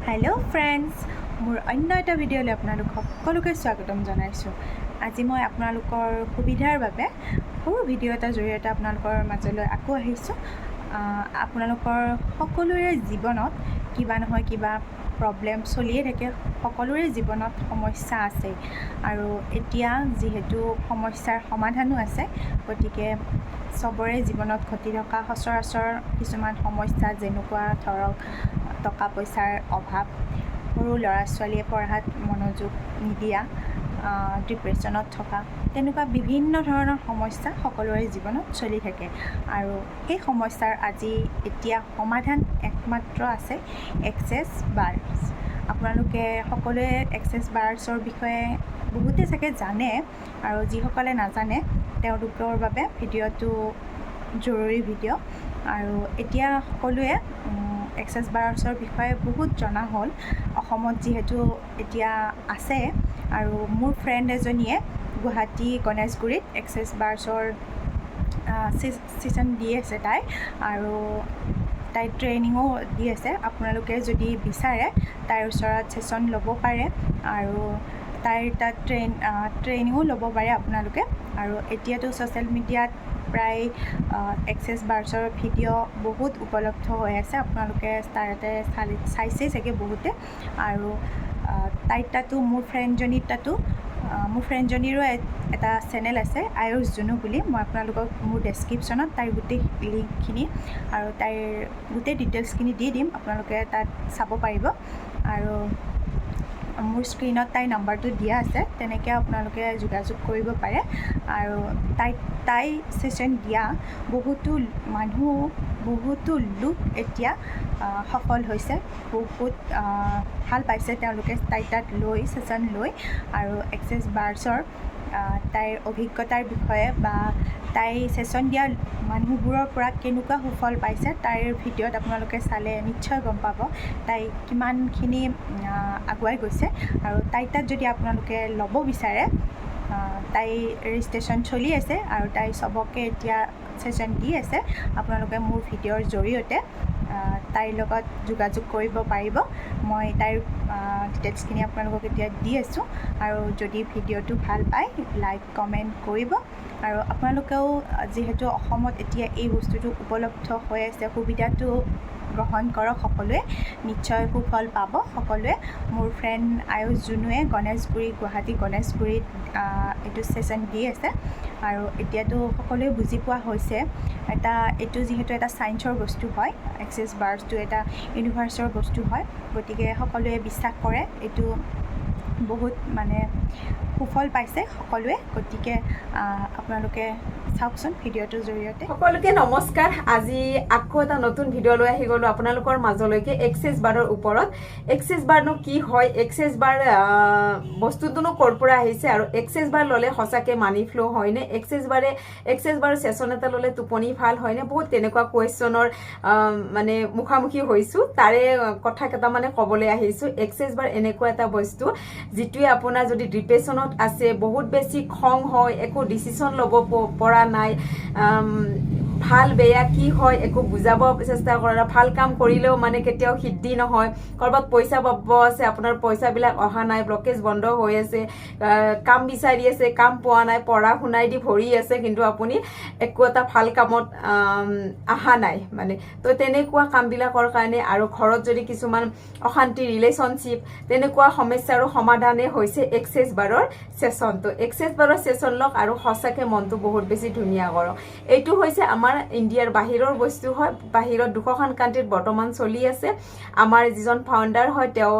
Hello' friends, মোৰ অন্য এটা ভিডিঅ'লৈ আপোনালোক সকলোকে স্বাগতম জনাইছোঁ। আজি মই আপোনালোকৰ সুবিধাৰ বাবে সৰু ভিডিঅ' এটাৰ জৰিয়তে আপোনালোকৰ মাজলৈ আকৌ আহিছোঁ। আপোনালোকৰ সকলোৰে জীৱনত কিবা নহয় কিবা প্ৰব্লেম চলিয়ে থাকে, সকলোৰে জীৱনত সমস্যা আছে আৰু এতিয়া যিহেতু সমস্যাৰ সমাধানো আছে, গতিকে চবৰে জীৱনত ঘটি থকা সচৰাচৰ কিছুমান সমস্যা, যেনেকুৱা ধৰক টকা পইচাৰ অভাৱ, সৰু ল'ৰা ছোৱালীয়ে পঢ়াত মনোযোগ নিদিয়া, ডিপ্ৰেশ্যনত থকা, তেনেকুৱা বিভিন্ন ধৰণৰ সমস্যা সকলোৰে জীৱনত চলি থাকে। আৰু সেই সমস্যাৰ আজি এতিয়া সমাধান একমাত্ৰ আছে এক্সেছ বাৰ্ছ। আপোনালোকে সকলোৱে এক্সেছ বাৰ্ছৰ বিষয়ে বহুতে চাগে জানে, আৰু যিসকলে নাজানে তেওঁলোকৰ বাবে ভিডিঅ'টো জৰুৰী ভিডিঅ'। আৰু এতিয়া সকলোৱে এক্সেছ বাৰ্ছৰ বিষয়ে বহুত জনা হ'ল, অসমত যিহেতু এতিয়া আছে। আৰু মোৰ ফ্ৰেণ্ড এজনীয়ে গুৱাহাটী গণেশগুৰিত এক্সেছ বাৰ্ছৰ ছেশ্যন দি আছে তাই, আৰু তাই ট্ৰেইনিঙো দি আছে। আপোনালোকে যদি বিচাৰে তাইৰ ওচৰত ছেশ্যন ল'ব পাৰে, আৰু তাইৰ তাত ট্ৰেইনিঙো ল'ব পাৰে আপোনালোকে। আৰু এতিয়াতো ছ'চিয়েল মিডিয়াত প্ৰায় এক্সেছ বাৰ্ছৰ ভিডিঅ' বহুত উপলব্ধ হৈ আছে, আপোনালোকে তাতে চাইছেই চাগে বহুতে। আৰু তাইৰ তাতো মোৰ ফ্ৰেণ্ডজনীৰো এটা চেনেল আছে, আয়ুষ জুনু বুলি। মই আপোনালোকক মোৰ ডেছক্ৰিপশ্যনত তাইৰ গোটেই লিংকখিনি আৰু তাইৰ গোটেই ডিটেইলছখিনি দি দিম, আপোনালোকে তাত চাব পাৰিব। আৰু মোৰ স্ক্ৰীণত তাইৰ নাম্বাৰটো দিয়া আছে, তেনেকৈ আপোনালোকে যোগাযোগ কৰিব পাৰে। আৰু তাই ছেশ্যন দিয়া বহুতো লোক এতিয়া সফল হৈছে, বহুত ভাল পাইছে তেওঁলোকে তাইৰ তাত ছেশ্যন লৈ। আৰু এক্সেছ বাৰ্ছৰ তাইৰ অভিজ্ঞতাৰ বিষয়ে বা তাই ছেশ্যন দিয়া মানুহবোৰৰ পৰা কেনেকুৱা সুফল পাইছে, তাইৰ ভিডিঅ'ত আপোনালোকে চালে নিশ্চয় গম পাব তাই কিমানখিনি আগুৱাই গৈছে। আৰু তাইৰ তাত যদি আপোনালোকে ল'ব বিচাৰে, তাই ৰেজিষ্ট্ৰেশ্যন চলি আছে আৰু তাই চবকে এতিয়া ছেশ্যন দি আছে। আপোনালোকে মোৰ ভিডিঅ'ৰ জৰিয়তে তাইৰ লগত যোগাযোগ কৰিব পাৰিব। মই তাইৰ ডিটেইলছখিনি আপোনালোকক এতিয়া দি আছোঁ। আৰু যদি ভিডিঅ'টো ভাল পায়, লাইক কমেণ্ট কৰিব। আৰু আপোনালোকেও যিহেতু অসমত এতিয়া এই বস্তুটো উপলব্ধ হৈ আছে, সুবিধাটো গ্ৰহণ কৰক সকলোৱে, নিশ্চয় সুফল পাব সকলোৱে। মোৰ ফ্ৰেণ্ড আয়ুষ জুনুৱে গুৱাহাটী গণেশগুৰিত এইটো ছেশ্যন দি আছে। আৰু এতিয়াতো সকলোৱে বুজি পোৱা হৈছে, এইটো যিহেতু এটা ছায়েন্সৰ বস্তু হয়, এক্সেছ বাৰ্ছটো এটা ইউনিভাৰ্ছৰ বস্তু হয়, গতিকে সকলোৱে বিশ্বাস কৰে এইটো বহুত সুফল পাইছে সকলোৱে। গতিকে আপোনালোকে চাওকচোন ভিডিঅ'টোৰ জৰিয়তে। সকলোকে নমস্কাৰ। আজি আকৌ এটা নতুন ভিডিঅ' লৈ আহি গ'লো আপোনালোকৰ মাজলৈকে এক্সেছ বাৰৰ ওপৰত। এক্সেছ বাৰনো কি হয়, এক্সেছ বাৰ বস্তুটোনো ক'ৰ পৰা আহিছে, আৰু এক্সেছ বাৰ ল'লে সঁচাকৈ মানি ফ্ল' হয়নে, এক্সেছ বাৰৰ ছেশ্যন এটা ল'লে টোপনি ভাল হয়নে, বহুত তেনেকুৱা কুৱেশ্যনৰ মুখামুখি হৈছোঁ। তাৰে কথা কেইটামানে ক'বলৈ আহিছোঁ। এক্সেছ বাৰ এনেকুৱা এটা বস্তু যিটোৱে আপোনাৰ যদি ডিপ্ৰেশ্যনত আছে, বহুত বেছি খং হয়, একো ডিচিশ্যন ল'ব পৰা নাই, ভাল বেয়া কি হয় একো বুজাব চেষ্টা কৰা, ভাল কাম কৰিলেও কেতিয়াও সিদ্ধি নহয়, ক'ৰবাত পইচা পাব আছে, আপোনাৰ পইচাবিলাক অহা নাই, ব্লকেজ বন্ধ হৈ আছে, কাম বিচাৰি আছে, কাম পোৱা নাই, পঢ়া শুনাই দি ভৰি আছে, কিন্তু আপুনি একো এটা ভাল কামত অহা নাই তো তেনেকুৱা কামবিলাকৰ কাৰণে। আৰু ঘৰত যদি কিছুমান অশান্তি, ৰিলেশ্যনশ্বিপ, তেনেকুৱা সমস্যাৰো সমাধানে হৈছে এক্সেছ বাৰৰ ছেশ্যন। তো এক্সেছ বাৰৰ ছেশ্যন লওক আৰু সঁচাকৈ মনটো বহুত বেছি ধুনীয়া কৰক। এইটো হৈছে আমাৰ ইণ্ডিয়াৰ বাহিৰৰ বস্তু হয়, বাহিৰত 200খন কাণ্ট্ৰিত বৰ্তমান চলি আছে। আমাৰ যিজন ফাউণ্ডাৰ হয় তেওঁ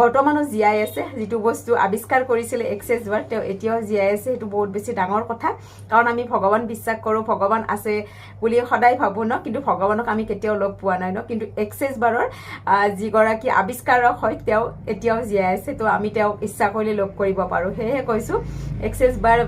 বৰ্তমানো জীয়াই আছে, যিটো বস্তু আৱিষ্কাৰ কৰিছিলে এক্সেছ বাৰ, তেওঁ এতিয়াও জীয়াই আছে। সেইটো বহুত বেছি ডাঙৰ কথা, কাৰণ আমি ভগৱান বিশ্বাস কৰোঁ, ভগৱান আছে বুলি সদায় ভাবোঁ ন, কিন্তু ভগৱানক আমি কেতিয়াও লগ পোৱা নাই ন। কিন্তু এক্সেছ বাৰৰ যিগৰাকী আৱিষ্কাৰক হয় তেওঁ এতিয়াও জীয়াই আছে, তো আমি তেওঁক ইচ্ছা কৰিলে লগ কৰিব পাৰোঁ। সেয়েহে কৈছোঁ এক্সেছ বাৰ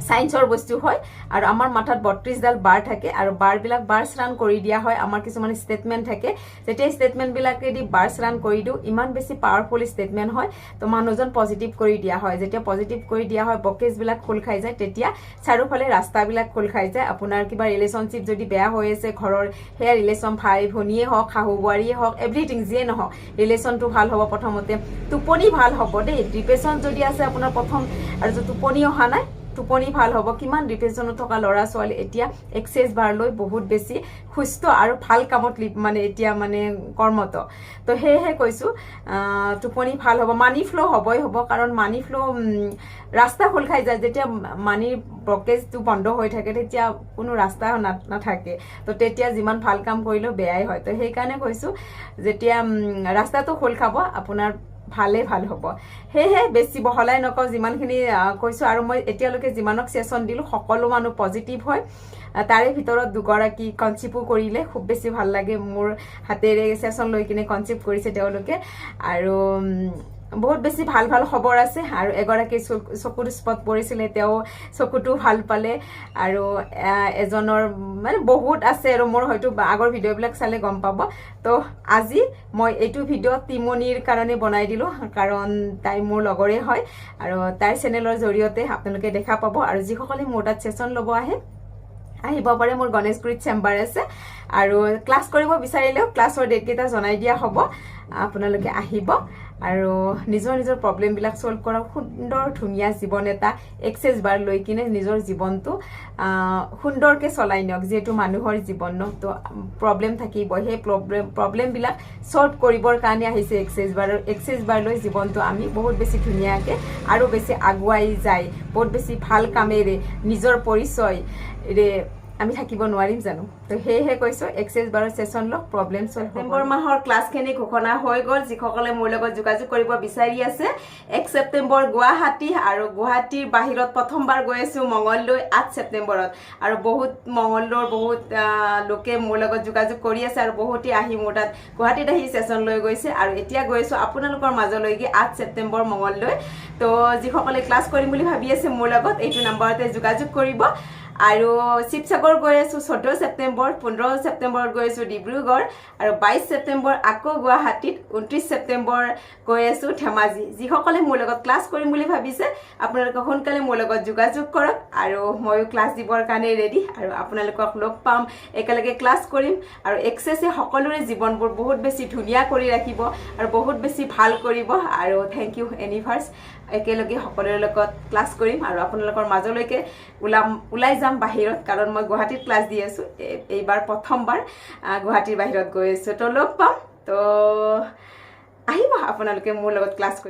সায়েন্সৰ বস্তু হয় আৰু আমাৰ মাথাত 32ডাল বাৰ থাকে আৰু বাৰবিলাক বাৰ্ছ ৰান কৰি দিয়া হয় আমাৰ কিছুমান ষ্টেটমেণ্ট থাকে যেতিয়া ষ্টেটমেণ্টবিলাকে দি বাৰ্ছ ৰান কৰি দিওঁ ইমান বেছি পাৱাৰফুল ষ্টেটমেণ্ট হয় তো মানুহজন পজিটিভ কৰি দিয়া হয় যেতিয়া পজিটিভ কৰি দিয়া হয় বকেজবিলাক খোল খাই যায় তেতিয়া চাৰিওফালে ৰাস্তাবিলাক খোল খাই যায় আপোনাৰ কিবা ৰিলেশ্যনশ্বিপ যদি বেয়া হৈ আছে ঘৰৰ সেয়া ৰিলেশ্যন ভাই ভনীয়ে হওক শাহু বোৱাৰীয়ে হওক এভৰিথিং যিয়ে নহওক ৰিলেশ্যনটো ভাল হ'ব প্ৰথমতে টোপনি ভাল হ'ব দেই ডিপ্ৰেশ্যন যদি আছে আপোনাৰ প্ৰথম আৰু যদি টোপনি অহা নাই টোপনি ভাল হ'ব কিমান ডিপ্ৰেশ্যনত থকা ল'ৰা ছোৱালী এতিয়া এক্সেছ বাৰ লৈ বহুত বেছি সুস্থ আৰু ভাল কামত মানে এতিয়া মানে কৰ্মত তো সেয়েহে কৈছোঁ টোপনি ভাল হ'ব মানি ফ্ল' হ'বই হ'ব কাৰণ মানি ফ্ল' ৰাস্তা খোল খাই যায় যেতিয়া মানিৰ ব্লকেজটো বন্ধ হৈ থাকে তেতিয়া কোনো ৰাস্তা নাথাকে তো তেতিয়া যিমান ভাল কাম কৰিলেও বেয়াই হয় তো সেইকাৰণে কৈছোঁ যেতিয়া ৰাস্তাটো খোল খাব আপোনাৰ ভালেই ভাল হ'ব সেয়েহে বেছি বহলাই নকওঁ যিমানখিনি কৈছোঁ আৰু মই এতিয়ালৈকে যিমানক ছেশ্যন দিলোঁ সকলো মানুহ পজিটিভ হয় তাৰে ভিতৰত দুগৰাকী কনচিভো কৰিলে খুব বেছি ভাল লাগে মোৰ হাতেৰে ছেশ্যন লৈ কিনে কনচিভ কৰিছে তেওঁলোকে আৰু বহুত বেছি ভাল ভাল খবৰ আছে আৰু এগৰাকী চকুৰ স্পট পৰিছিলে তেওঁ চকুটো ভাল পালে আৰু এজনৰ মানে বহুত আছে আৰু মোৰ হয়তো আগৰ ভিডিঅ'বিলাক চালে গম পাব তো আজি মই এইটো ভিডিঅ' তিমনিৰ কাৰণে বনাই দিলোঁ কাৰণ তাই মোৰ লগৰে হয় আৰু তাইৰ চেনেলৰ জৰিয়তে আপোনালোকে দেখা পাব আৰু যিসকলে মোৰ তাত ছেশ্যন ল'ব আহিব পাৰে মোৰ গণেশগুৰিত চেম্বাৰ আছে আৰু ক্লাছ কৰিব বিচাৰিলেও ক্লাছৰ ডেটকেইটা জনাই দিয়া হ'ব আপোনালোকে আহিব আৰু নিজৰ নিজৰ প্ৰব্লেমবিলাক ছল্ভ কৰা সুন্দৰ ধুনীয়া জীৱন এটা এক্সেছ বাৰ লৈ কিনে নিজৰ জীৱনটো সুন্দৰকৈ চলাই নিয়ক যিহেতু মানুহৰ জীৱন ন তো প্ৰব্লেম থাকিব সেই প্ৰব্লেমবিলাক ছল্ভ কৰিবৰ কাৰণে আহিছে এক্সেছ বাৰ লৈ জীৱনটো আমি বহুত বেছি ধুনীয়াকৈ আৰু বেছি আগুৱাই যায় বহুত বেছি ভাল কামেৰে নিজৰ পৰিচয়ৰে আমি থাকিব নোৱাৰিম জানো তো সেয়েহে কৈছোঁ এক্সেছ বাৰৰ ছেশ্যন লওক প্ৰব্লেম ছল্ভ ছেপ্টেম্বৰ মাহৰ ক্লাছখিনি ঘোষণা হৈ গ'ল যিসকলে মোৰ লগত যোগাযোগ কৰিব বিচাৰি আছে 1 ছেপ্টেম্বৰ গুৱাহাটী আৰু গুৱাহাটীৰ বাহিৰত প্ৰথমবাৰ গৈ আছোঁ মঙলদৈ 8 ছেপ্টেম্বৰত আৰু বহুত মঙলদৈৰ বহুত লোকে মোৰ লগত যোগাযোগ কৰি আছে আৰু বহুতে আহি মোৰ তাত গুৱাহাটীত আহি ছেশ্যন লৈ গৈছে আৰু এতিয়া গৈ আছোঁ আপোনালোকৰ মাজলৈকে 8 ছেপ্টেম্বৰ মঙলদৈ তো যিসকলে ক্লাছ কৰিম বুলি ভাবি আছে মোৰ লগত এইটো নম্বৰতে যোগাযোগ কৰিব আৰু শিৱসাগৰ গৈ আছোঁ 14 ছেপ্টেম্বৰ 15 ছেপ্টেম্বৰত গৈ আছোঁ ডিব্ৰুগড় আৰু 22 ছেপ্টেম্বৰ আকৌ গুৱাহাটীত 29 ছেপ্টেম্বৰ গৈ আছোঁ ধেমাজি যিসকলে মোৰ লগত ক্লাছ কৰিম বুলি ভাবিছে আপোনালোকে সোনকালে মোৰ লগত যোগাযোগ কৰক আৰু ময়ো ক্লাছ দিবৰ কাৰণে ৰেডি আৰু আপোনালোকক লগ পাম একেলগে ক্লাছ কৰিম আৰু এক্সেছে সকলোৰে জীৱনবোৰ বহুত বেছি ধুনীয়া কৰি ৰাখিব আৰু বহুত বেছি ভাল কৰিব আৰু থেংক ইউ এনিভাৰ্ছ একেলগে সকলোৰে লগত ক্লাছ কৰিম আৰু আপোনালোকৰ মাজলৈকে ওলাই যাম বাহিৰত কাৰণ মই গুৱাহাটীত ক্লাছ দি আছোঁ এইবাৰ প্ৰথমবাৰ গুৱাহাটীৰ বাহিৰত গৈ আছোঁ তো লগ পাম তো আহিব আপোনালোকে মোৰ লগত ক্লাছ কৰি